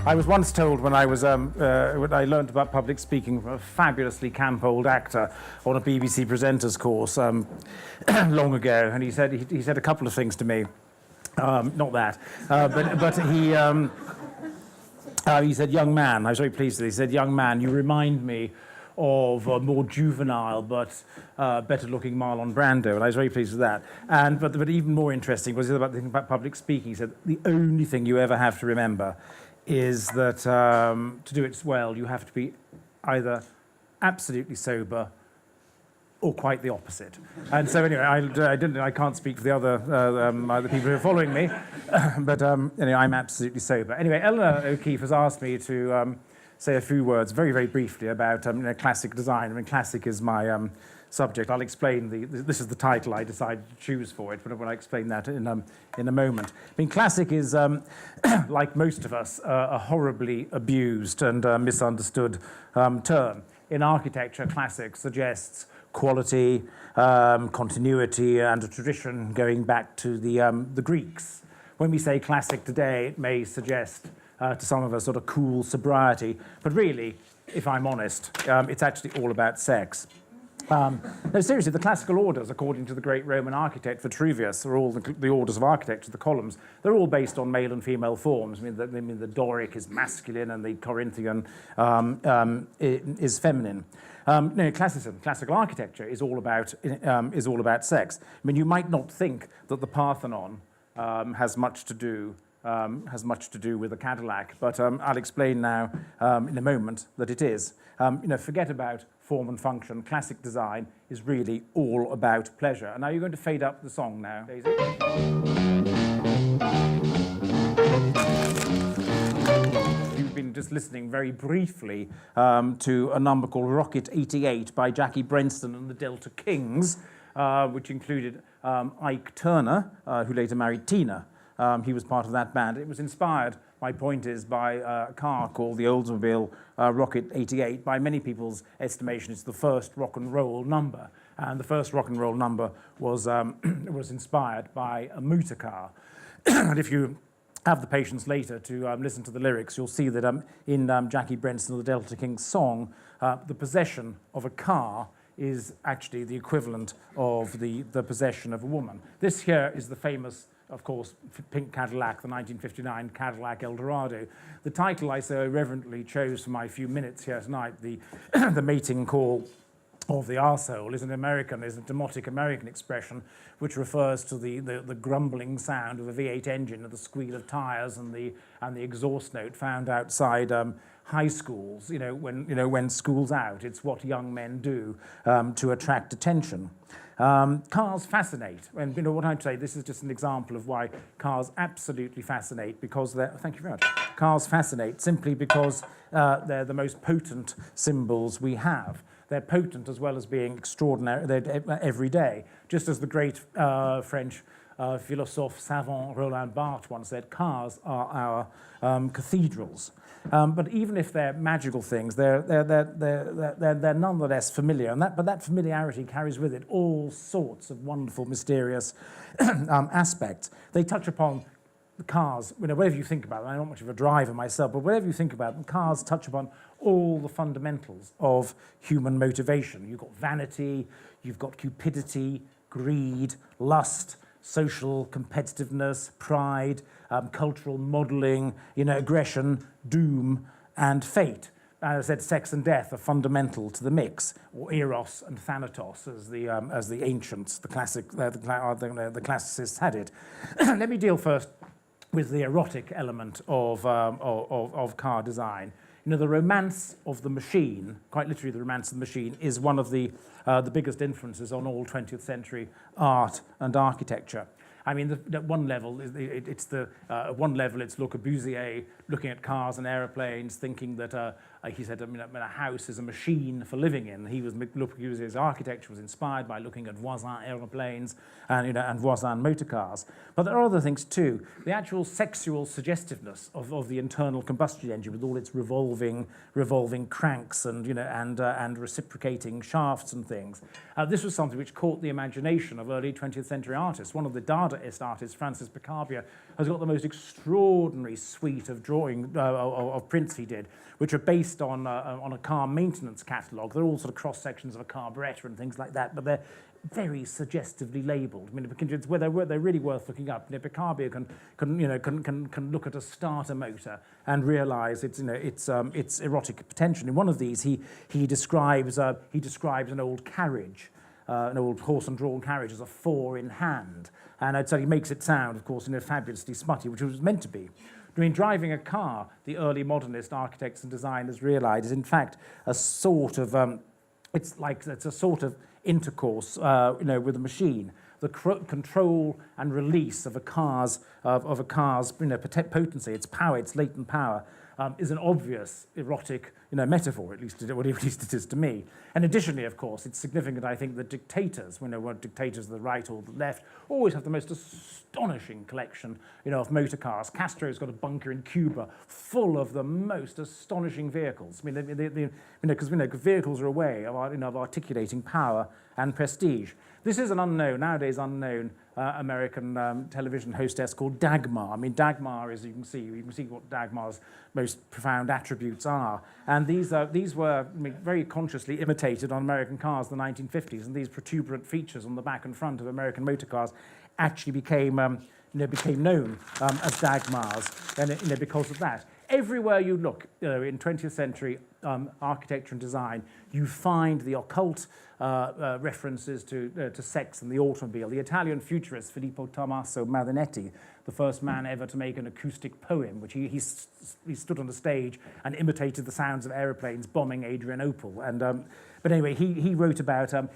I was once told when I was when I learned about public speaking from a fabulously camp old actor on a BBC presenters course long ago, and he said a couple of things to me. Not that, but he said, "Young man," I was very pleased with it. He said, "Young man, you remind me of a more juvenile but better-looking Marlon Brando," and I was very pleased with that. But even more interesting was about the thing about public speaking. He said, "The only thing you ever have to remember is that to do it well, you have to be either absolutely sober or quite the opposite." And so anyway, I can't speak for the other people who are following me, but anyway, I'm absolutely sober. Anyway, Eleanor O'Keeffe has asked me to say a few words very, very briefly about classic design. I mean, classic is my subject. I'll explain this is the title I decided to choose for it, but when I explain that in a moment. I mean, classic is, like most of us, a horribly abused and misunderstood term. In architecture, classic suggests quality, continuity, and a tradition going back to the Greeks. When we say classic today, it may suggest to some of us sort of cool sobriety, but really, if I'm honest, it's actually all about sex. No, seriously, the classical orders, according to the great Roman architect Vitruvius, are all the orders of architecture, the columns. They're all based on male and female forms. I mean, the Doric is masculine and the Corinthian is feminine. No, classical architecture is all about sex. I mean, you might not think that the Parthenon has much to do with a Cadillac, but I'll explain now in a moment that it is. Forget about form and function. Classic design is really all about pleasure. And now you're going to fade up the song now, Daisy. You've been just listening very briefly to a number called Rocket 88 by Jackie Brenston and the Delta Kings, which included Ike Turner, who later married Tina. He was part of that band. It was inspired, my point is, by a car called the Oldsmobile Rocket 88. By many people's estimation, it's the first rock and roll number. And the first rock and roll number was inspired by a motor car. And if you have the patience later to listen to the lyrics, you'll see that in Jackie Brenston of the Delta Kings song, the possession of a car is actually the equivalent of the possession of a woman. This here is the famous, of course, pink Cadillac, the 1959 Cadillac Eldorado. The title I so irreverently chose for my few minutes here tonight, the mating call of the arsehole, is a demotic American expression which refers to the grumbling sound of a V8 engine and the squeal of tires and the exhaust note found outside high schools. When school's out, it's what young men do to attract attention. Cars fascinate, and what I'd say, this is just an example of why cars absolutely fascinate, because thank you very much. Cars fascinate simply because they're the most potent symbols we have. They're potent as well as being extraordinary. They're every day. Just as the great French philosophe savant Roland Barthes once said, cars are our cathedrals. But even if they're magical things, they're nonetheless familiar. But that familiarity carries with it all sorts of wonderful, mysterious aspects. They touch upon the cars, whatever you think about them. I'm not much of a driver myself, but whatever you think about them, cars touch upon all the fundamentals of human motivation. You've got vanity, you've got cupidity, greed, lust, social competitiveness, pride, cultural modeling, aggression, doom, and fate. As I said, sex and death are fundamental to the mix, or eros and thanatos, as the ancients, the classicists had it. Let me deal first with the erotic element of car design. The romance of the machine, quite literally the romance of the machine, is one of the biggest influences on all 20th century art and architecture. I mean, at one level, it's Le Corbusier looking at cars and aeroplanes, thinking that He said, a house is a machine for living in. His architecture was inspired by looking at Voisin aeroplanes and Voisin motor cars. But there are other things too. The actual sexual suggestiveness of the internal combustion engine, with all its revolving cranks and reciprocating shafts and things. This was something which caught the imagination of early 20th century artists. One of the Dadaist artists, Francis Picabia, has got the most extraordinary suite of of prints he did, which are based on a car maintenance catalogue. They're all sort of cross sections of a carburettor and things like that, but they're very suggestively labelled. I mean, they're really worth looking up. Picabia can look at a starter motor and realise its erotic potential. In one of these, he describes an old carriage, an old horse and drawn carriage, as a four in hand, and so he makes it sound, of course, fabulously smutty, which it was meant to be. I mean, driving a car, the early modernist architects and designers realised, is in fact a sort of it's a sort of intercourse, with a machine. The control and release of a car's potency, its power, its latent power, is an obvious erotic metaphor, at least it is to me. And additionally, of course, it's significant, I think, that dictators, dictators of the right or the left, always have the most astonishing collection of motor cars. Castro's got a bunker in Cuba full of the most astonishing vehicles. I mean, because vehicles are a way of articulating power and prestige. This is an nowadays unknown American television hostess called Dagmar. I mean, Dagmar is, you can see what Dagmar's most profound attributes are. And these were very consciously imitated on American cars in the 1950s, and these protuberant features on the back and front of American motor cars actually became known as Dagmars, and because of that. Everywhere you look in 20th century architecture and design, you find the occult references to sex and the automobile. The Italian futurist Filippo Tommaso Marinetti, the first man ever to make an acoustic poem, which he stood on the stage and imitated the sounds of aeroplanes bombing Adrianople. And but anyway, he wrote about a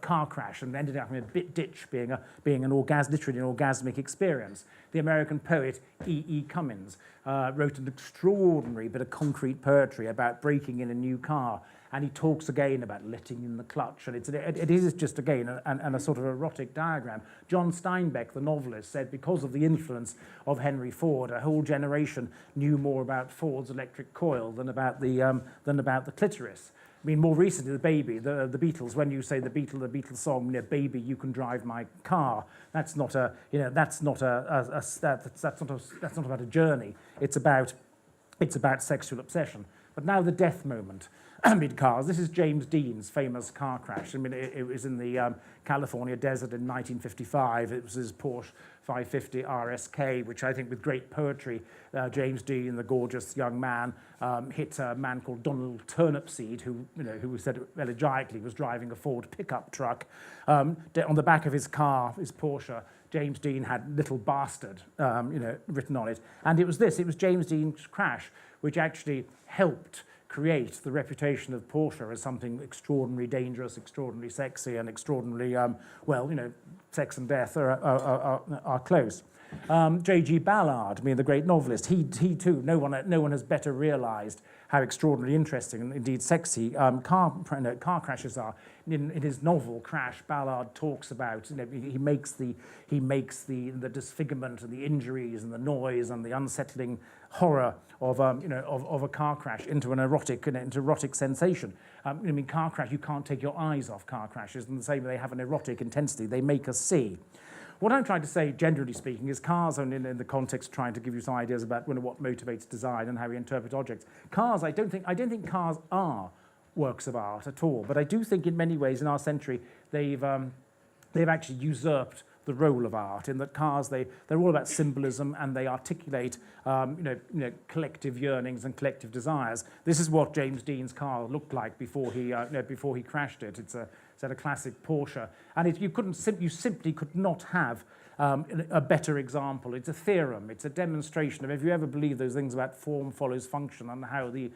car crash and ended up in a ditch being literally an orgasmic experience. The American poet E. Cummins wrote an extraordinary bit of concrete poetry about breaking in a new car, and he talks again about letting in the clutch, and it is just again a sort of erotic diagram. John Steinbeck, the novelist, said because of the influence of Henry Ford, a whole generation knew more about Ford's electric coil than about the clitoris. I mean, more recently, the Beatles. When you say the Beatles song, "Baby, you can drive my car," that's not about a journey. It's about sexual obsession. But now the death moment. Mid cars. This is James Dean's famous car crash. I mean, it was in the California desert in 1955. It was his Porsche 550 RSK, which I think, with great poetry, James Dean, the gorgeous young man, hit a man called Donald Turnipseed, who said elegantly was driving a Ford pickup truck. On the back of his car, his Porsche, James Dean had "Little Bastard," written on it, and it was James Dean's crash which actually helped create the reputation of Porsche as something extraordinarily dangerous, extraordinarily sexy, and extraordinarily, sex and death are close. J.G. Ballard, the great novelist, he too, no one has better realised how extraordinarily interesting and indeed sexy car crashes are. In his novel Crash, Ballard talks about, he makes the disfigurement and the injuries and the noise and the unsettling horror of a car crash into an erotic sensation. Car crash, you can't take your eyes off car crashes, and the same way they have an erotic intensity. They make us see. What I'm trying to say, generally speaking, is cars, and in the context trying to give you some ideas about what motivates design and how we interpret objects. Cars, I don't think cars are works of art at all, but I do think in many ways in our century they've actually usurped the role of art, in that cars, they're all about symbolism, and they articulate collective yearnings and collective desires. This is what James Dean's car looked like before he crashed it. It's a classic Porsche, and you simply could not have a better example. It's a theorem. It's a demonstration of, if you ever believe those things about form follows function and how the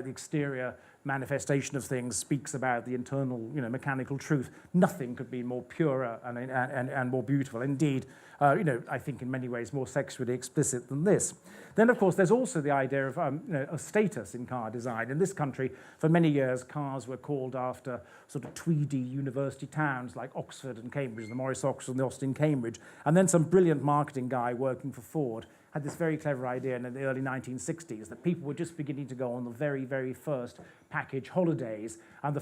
exterior manifestation of things, speaks about the internal, mechanical truth. Nothing could be more pure and more beautiful. Indeed, I think in many ways more sexually explicit than this. Then, of course, there's also the idea of a status in car design. In this country, for many years, cars were called after sort of tweedy university towns like Oxford and Cambridge, the Morris Oxford and the Austin Cambridge. And then some brilliant marketing guy working for Ford had this very clever idea in the early 1960s that people were just beginning to go on the very, very first package holidays, and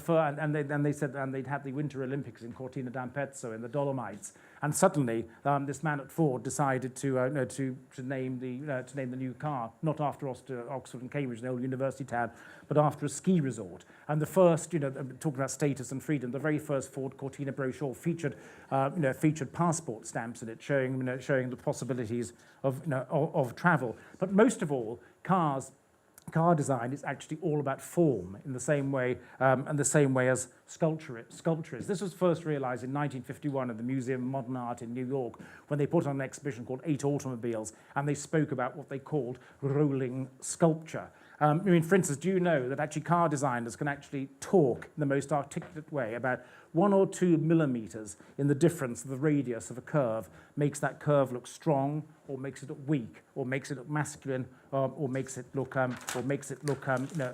they said they'd have the Winter Olympics in Cortina d'Ampezzo in the Dolomites, and suddenly this man at Ford decided to name the new car not after Oxford and Cambridge, the old university town, but after a ski resort. And the first, talking about status and freedom, the very first Ford Cortina brochure featured passport stamps in it, showing the possibilities of travel. But most of all, car design is actually all about form in the same way as sculpture is. This was first realized in 1951 at the Museum of Modern Art in New York when they put on an exhibition called 8 Automobiles, and they spoke about what they called rolling sculpture. For instance, do you know that actually car designers can actually talk in the most articulate way about 1 or 2 millimeters in the difference of the radius of a curve makes that curve look strong, or makes it look weak, or makes it look masculine, or makes it look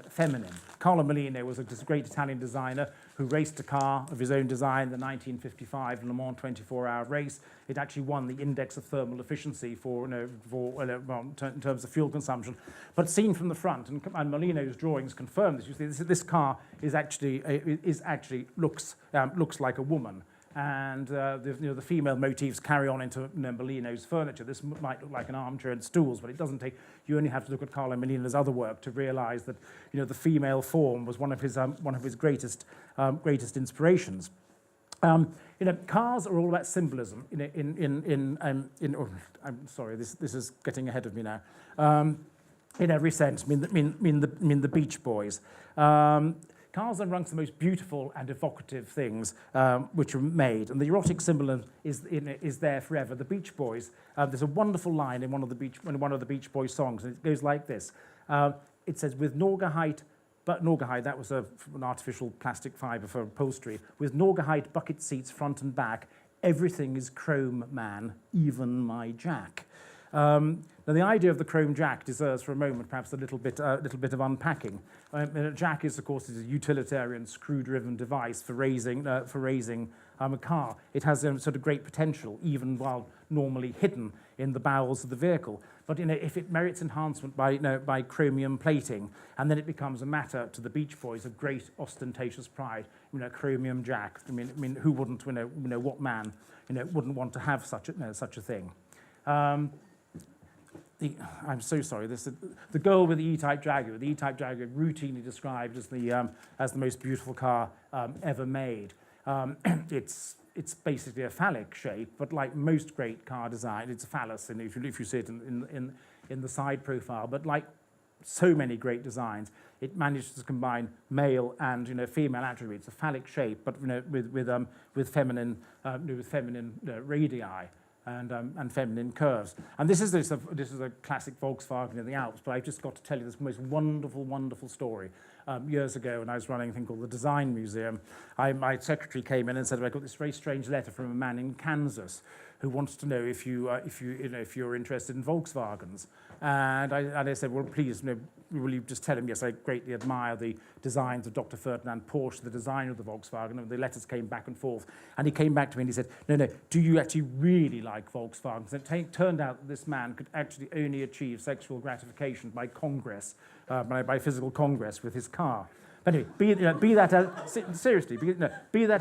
feminine. Carlo Mellino was a great Italian designer who raced a car of his own design, the 1955 Le Mans 24-hour race. It actually won the index of thermal efficiency in terms of fuel consumption. But seen from the front, and Mellino's drawings confirm this. You see, this car is actually looks like a woman. And the female motifs carry on into Mellino's furniture. This might look like an armchair and stools, but it doesn't take. You only have to look at Carlo Mellino's other work to realise that the female form was one of his greatest inspirations. Cars are all about symbolism. I'm sorry, this is getting ahead of me now. In every sense, the Beach Boys. Cars are amongst the most beautiful and evocative things which are made, and the erotic symbolism is there forever. The Beach Boys, there's a wonderful line in one of the Beach Boys songs, and it goes like this. It says, with Naugahyde, that was an artificial plastic fibre for upholstery, with Naugahyde bucket seats front and back, everything is chrome, man, even my Jack. Now, the idea of the chrome jack deserves for a moment perhaps a little bit of unpacking. A jack is, of course, a utilitarian screw-driven device for raising a car. It has sort of great potential, even while normally hidden in the bowels of the vehicle. But if it merits enhancement by chromium plating, and then it becomes a matter to the Beach Boys of great ostentatious pride. Chromium jack. Who wouldn't? What man wouldn't want to have such a thing? I'm so sorry. The girl with the E-Type Drag. The E-Type Drag routinely described as the most beautiful car ever made. It's basically a phallic shape, but like most great car design, it's a phallus. And if you see it in the side profile, but like so many great designs, it manages to combine male and female attributes. A phallic shape, but with feminine radii. And feminine curves. And this is a classic Volkswagen in the Alps, but I've just got to tell you this most wonderful, wonderful story. Years ago, when I was running a thing called the Design Museum, my secretary came in and said, I got this very strange letter from a man in Kansas who wants to know if you're interested in Volkswagens. And I said, well, please, will you just tell him, yes, I greatly admire the designs of Dr. Ferdinand Porsche, the designer of the Volkswagen, and the letters came back and forth. And he came back to me and he said, no, do you actually really like Volkswagens? And it turned out that this man could actually only achieve sexual gratification by congress, by physical congress with his car. But anyway, be that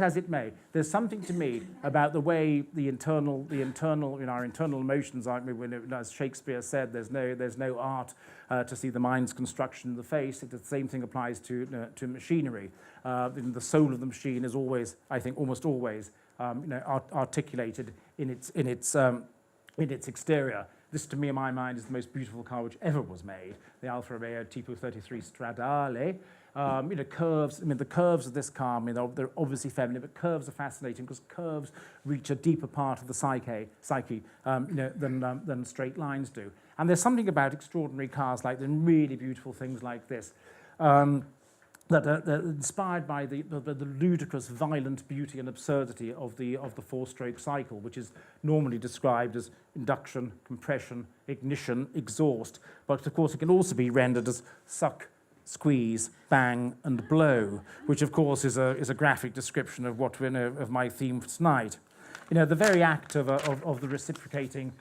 as it may, there's something to me about the way our internal emotions are. As Shakespeare said, there's no art to see the mind's construction in the face. The same thing applies to machinery. The soul of the machine is always, I think, almost always, articulated in its exterior. This, to me, in my mind, is the most beautiful car which ever was made. The Alfa Romeo Tipo 33 Stradale. Curves. The curves of this car. They're obviously feminine, but curves are fascinating because curves reach a deeper part of the psyche, than straight lines do. And there's something about extraordinary cars like them, really beautiful things like this. inspired by the ludicrous, violent beauty and absurdity of the four-stroke cycle, which is normally described as induction, compression, ignition, exhaust. But of course, it can also be rendered as suck, squeeze, bang, and blow, which of course is a graphic description of what we know of my theme for tonight. You know, the very act of the reciprocating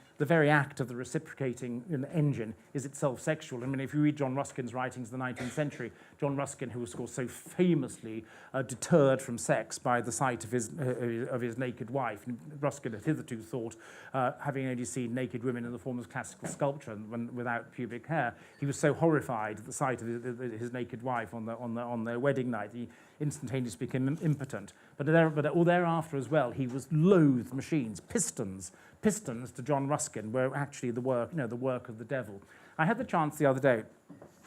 engine is itself sexual. I mean, if you read John Ruskin's writings in the 19th century, John Ruskin, who was, of course, so famously deterred from sex by the sight of his naked wife. And Ruskin had hitherto thought, having only seen naked women in the form of classical sculpture without pubic hair, he was so horrified at the sight of his naked wife on their wedding night, he instantaneously became impotent. But all thereafter as well, he was loathed machines, pistons to John Ruskin were actually the work of the devil. I had the chance the other day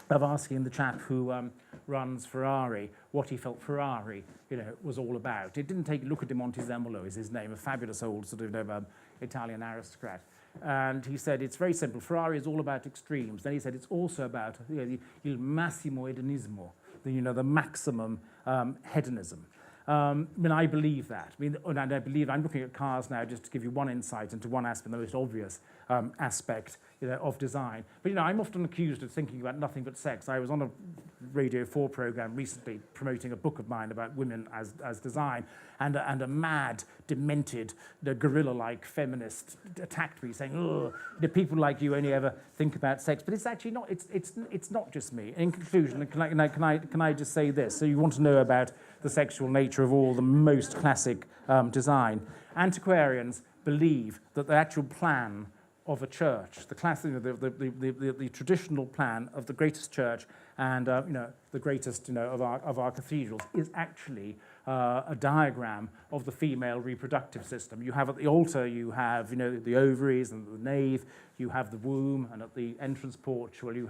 of asking the chap who runs Ferrari what he felt Ferrari, was all about. It didn't take Luca di Montezemolo is his name, a fabulous old sort of Italian aristocrat. And he said it's very simple. Ferrari is all about extremes. Then he said it's also about il massimo hedonismo, the maximum hedonism. I mean, I believe that. I mean, and I believe I'm looking at cars now just to give you one insight into one aspect, the most obvious aspect of design. But I'm often accused of thinking about nothing but sex. I was on a Radio 4 program recently promoting a book of mine about women as design, and a mad, demented, gorilla-like feminist attacked me, saying, "Oh, people like you only ever think about sex." But it's actually not. It's not just me. In conclusion, can I just say this? So you want to know about the sexual nature of all the most classic design. Antiquarians believe that the actual plan of a church, the traditional plan of the greatest church and the greatest of our cathedrals is actually a diagram of the female reproductive system. You have at the altar, you have the ovaries and the nave, you have the womb, and at the entrance porch, you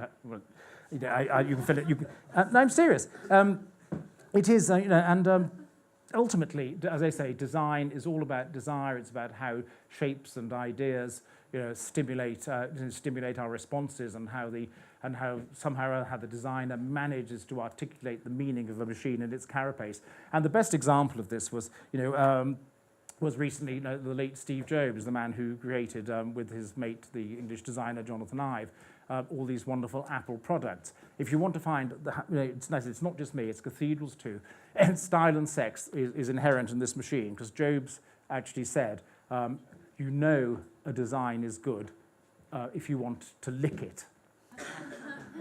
can fill it. No, I'm serious. It is, and ultimately, as I say, design is all about desire. It's about how shapes and ideas, stimulate our responses, and how somehow the designer manages to articulate the meaning of a machine in its carapace. And the best example of this was recently the late Steve Jobs, the man who created with his mate, the English designer Jonathan Ive, all these wonderful Apple products. If you want to find, it's nice, it's not just me, it's cathedrals too. And style and sex is inherent in this machine, because Jobs actually said, a design is good if you want to lick it.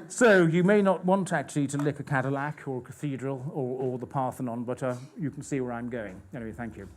So you may not want actually to lick a Cadillac or a cathedral or the Parthenon, but you can see where I'm going. Anyway, thank you.